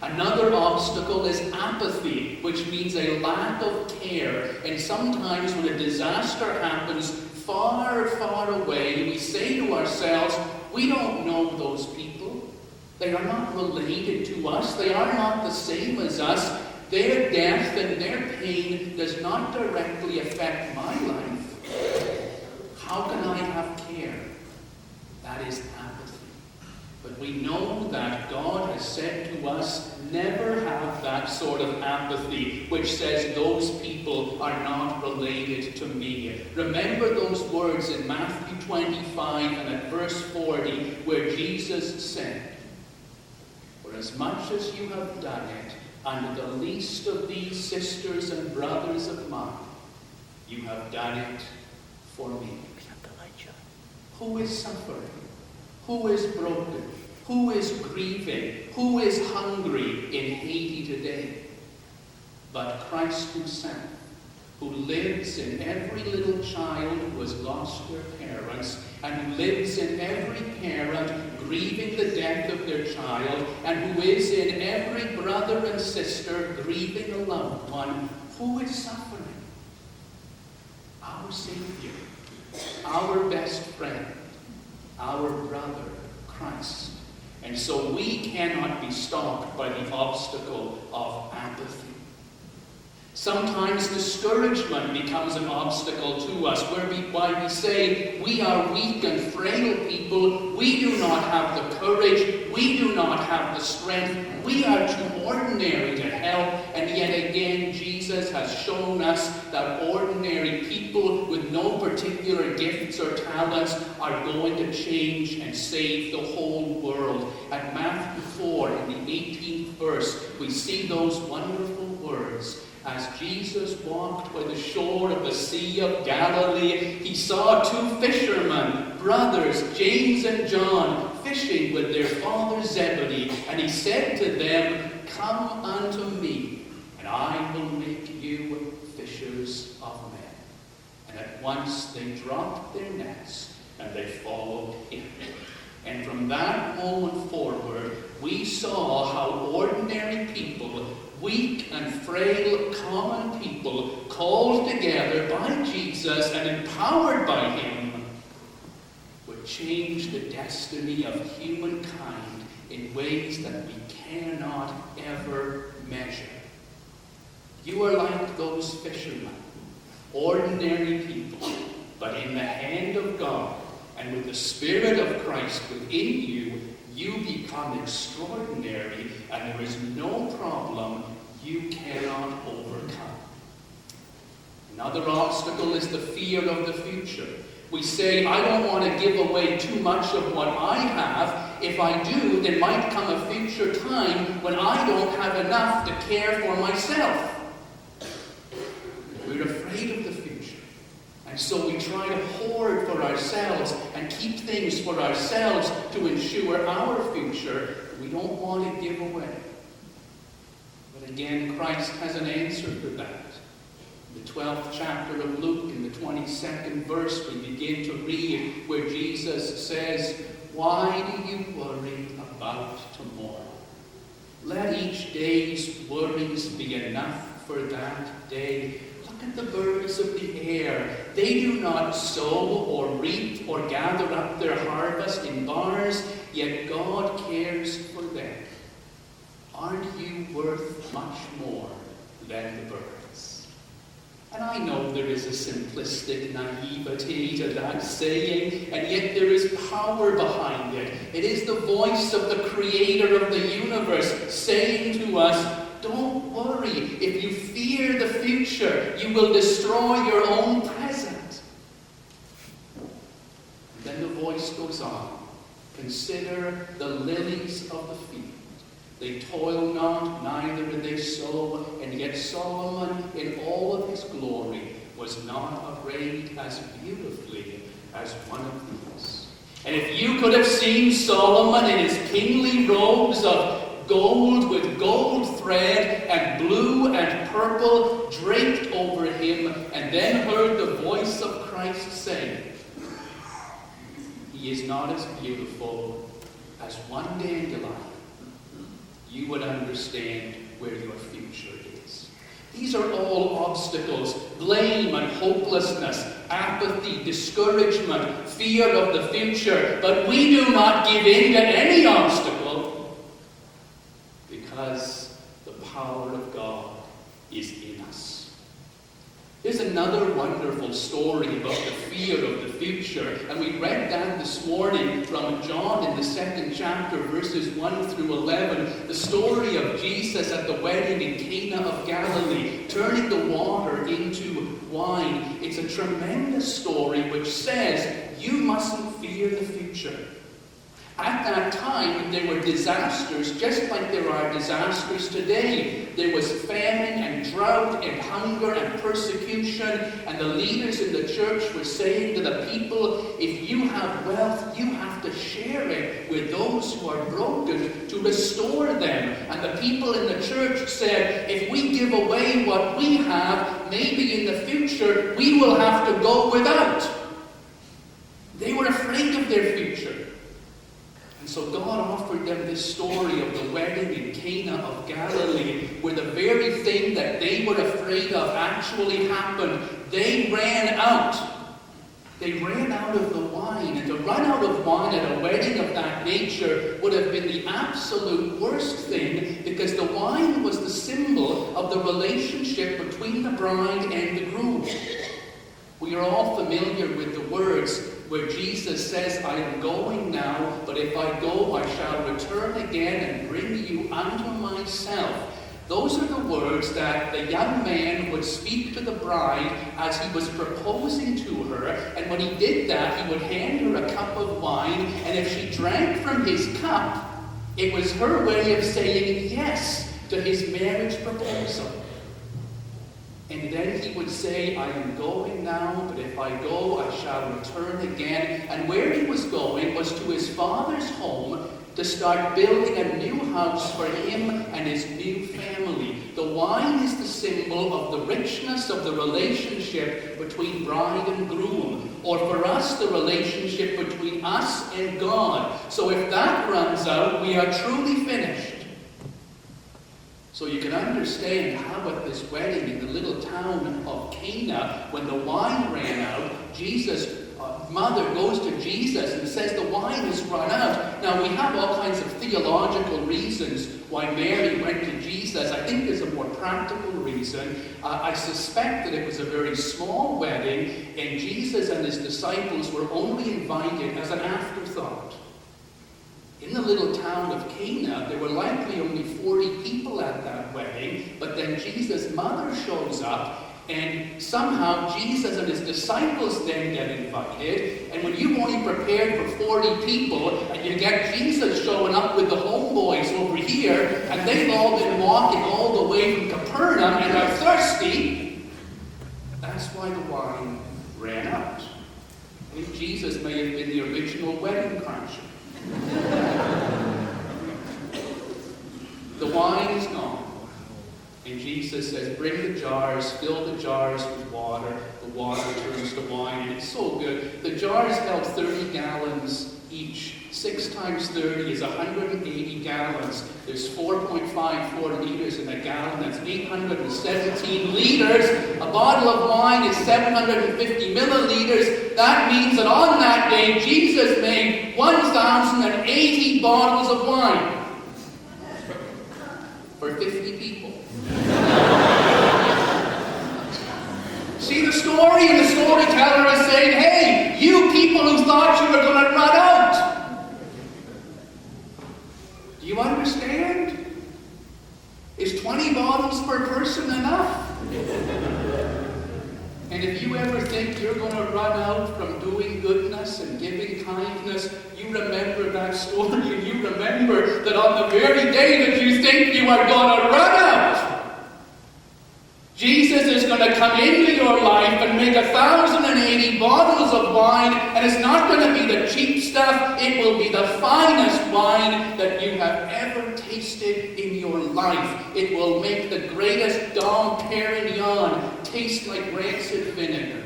Another obstacle is apathy, which means a lack of care. And sometimes when a disaster happens far, far away, we say to ourselves, we don't know those people. They are not related to us. They are not the same as us. Their death and their pain does not directly affect my life. How can I have care? That is apathy. But we know that God has said to us, never have that sort of apathy which says those people are not related to me. Remember those words in Matthew 25 and at verse 40 where Jesus said, "For as much as you have done it unto the least of these sisters and brothers of mine, you have done it for me." Who is suffering? Who is broken? Who is grieving? Who is hungry in Haiti today? But Christ himself, who lives in every little child who has lost their parents, and who lives in every parent grieving the death of their child, and who is in every brother and sister grieving a loved one. Who is suffering? Our Savior, our best friend, our brother, Christ. And so we cannot be stopped by the obstacle of apathy. Sometimes discouragement becomes an obstacle to us, why we say we are weak and frail people, we do not have the courage, we do not have the strength, we are too ordinary to help, and yet again Jesus has shown us that ordinary people with no particular gifts or talents are going to change and save the whole world. At Matthew 4, in the 18th verse, we see those wonderful words. As Jesus walked by the shore of the Sea of Galilee, he saw two fishermen, brothers, James and John, fishing with their father Zebedee. And he said to them, "Come unto me, and I will make you fishers of men." And at once they dropped their nets, and they followed him. And from that moment forward, we saw how ordinary people, weak and frail, common people, called together by Jesus and empowered by him, would change the destiny of humankind in ways that we cannot ever measure. You are like those fishermen, ordinary people, but in the hand of God and with the Spirit of Christ within you, you become extraordinary, and there is no problem you cannot overcome. Another obstacle is the fear of the future. We say, I don't want to give away too much of what I have. If I do, there might come a future time when I don't have enough to care for myself. We're afraid of the future. And so we try to hoard for ourselves and keep things for ourselves to ensure our future. We don't want to give away. But again, Christ has an answer for that. In the 12th chapter of Luke, in the 22nd verse, we begin to read where Jesus says, "Why do you worry about tomorrow? Let each day's worries be enough for that day. Look at the birds of the air. They do not sow or reap or gather up their harvest in barns, yet God cares for them. Aren't you worth much more than the birds?" And I know there is a simplistic naivety to that saying, and yet there is power behind it. It is the voice of the Creator of the universe saying to us, don't worry. If you fear the future, you will destroy your own present. And then the voice goes on. Consider the lilies of the field. They toil not, neither do they sow, and yet Solomon, in all of his glory, was not arrayed as beautifully as one of these. And if you could have seen Solomon in his kingly robes of gold with gold thread and blue and purple draped over him, and then heard the voice of Christ saying, "He is not as beautiful as one dandelion. you would understand where your future is. These are all obstacles: blame and hopelessness, apathy, discouragement, fear of the future. But we do not give in to any obstacle, because the power of God is in us. There's another wonderful story about the fear of the future, and we read that this morning from John in the 2nd chapter, verses 1 through 11. The story of Jesus at the wedding in Cana of Galilee, turning the water into wine. It's a tremendous story which says you mustn't fear the future. At that time, there were disasters just like there are disasters today. There was famine and drought and hunger and persecution, and the leaders in the church were saying to the people, if you have wealth, you have to share it with those who are broken to restore them. And the people in the church said, if we give away what we have, maybe in the future we will have to go without. They were afraid of their future. And so God offered them this story of the wedding in Cana of Galilee, where the very thing that they were afraid of actually happened. They ran out. They ran out of the wine. And to run out of wine at a wedding of that nature would have been the absolute worst thing, because the wine was the symbol of the relationship between the bride and the groom. We are all familiar with the words where Jesus says, I am going now, but if I go, I shall return again and bring you unto myself. Those are the words that the young man would speak to the bride as he was proposing to her. And when he did that, he would hand her a cup of wine, and if she drank from his cup, it was her way of saying yes to his marriage proposal. And then he would say, I am going now, but if I go, I shall return again. And where he was going was to his father's home to start building a new house for him and his new family. The wine is the symbol of the richness of the relationship between bride and groom, or for us, the relationship between us and God. So if that runs out, we are truly finished. So you can understand how at this wedding in the little town of Cana, when the wine ran out, Jesus' mother goes to Jesus and says, the wine has run out. Now we have all kinds of theological reasons why Mary went to Jesus. I think there's a more practical reason. I suspect that it was a very small wedding, and Jesus and his disciples were only invited as an afterthought. In the little town of Cana, there were likely only 40 people at that wedding, but then Jesus' mother shows up, and somehow Jesus and his disciples then get invited. And when you've only prepared for 40 people, and you get Jesus showing up with the homeboys over here, and they've all been walking all the way from Capernaum and are thirsty, that's why the wine ran out. I think Jesus may have been the original wedding crasher. The wine is gone. And Jesus says, bring the jars, fill the jars with water. The water turns to wine, and it's so good. The jars held 30 gallons each. 6 times 30 is 180 gallons. There's 4.54 liters in a gallon. That's 817 liters. A bottle of wine is 750 milliliters. That means that on that day, Jesus made 1,080 bottles of wine for 50 people. See the story, and the storyteller is saying, hey, you people who thought you were going to run out. Do you understand? Is 20 bottles per person enough? And if you ever think you're going to run out from doing goodness and giving kindness, you remember that story, and you remember that on the very day that you think you are going to run out, Jesus is going to come into your life and make 1,080 bottles of wine, and it's not going to be the cheap stuff. It will be the finest wine that you have ever tasted in your life. It will make the greatest Dom Perignon taste like rancid vinegar.